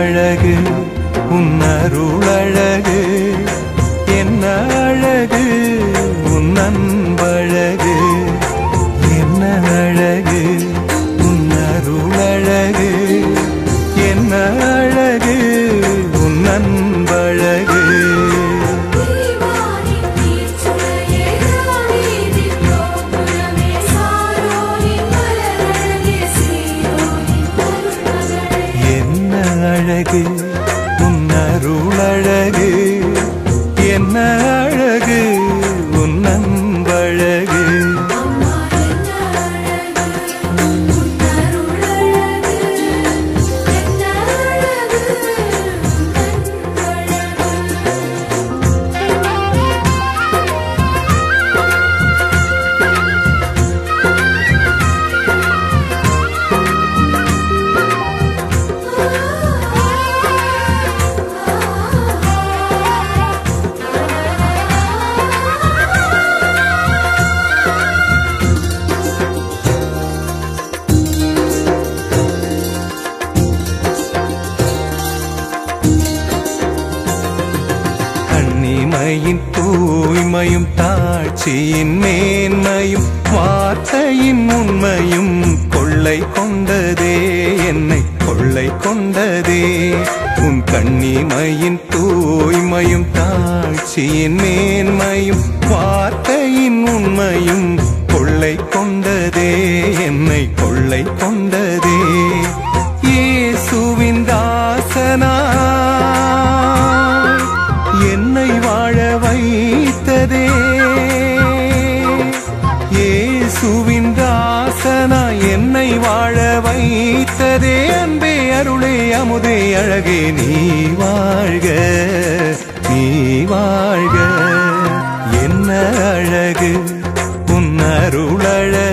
அழகு உன் அருளழகு என்ன அழகு உன் அன்பழகு என்ன அழகு உன் அருளழகு என்ன அழகு உன் அன்பழகு அழகு உன் அருளழகு என்ன அழகு உன் அன்பழகு கண்ணிமையின் தூய்மையும் தாட்சியின் மேன்மையும் வார்த்தையின் உண்மையும் கொள்ளை கொண்டதே என்னை கொள்ளை கொண்டதே உன் கண்ணிமையின் தூய்மையும் தாட்சியின் மேன்மையும் வார்த்தையின் உண்மையும் கொள்ளை கொண்டதே என்னை கொள்ளை கொண்டதே இயேசுவின் தாசனா என்னை வாழ வைத்ததே இயேசுவின் தாசனா என்னை வாழ வைத்ததே அன்பே அருளே அமுதே அழகே நீ வாழ்க நீ வாழ்க என்ன அழகு உன் அருளழகு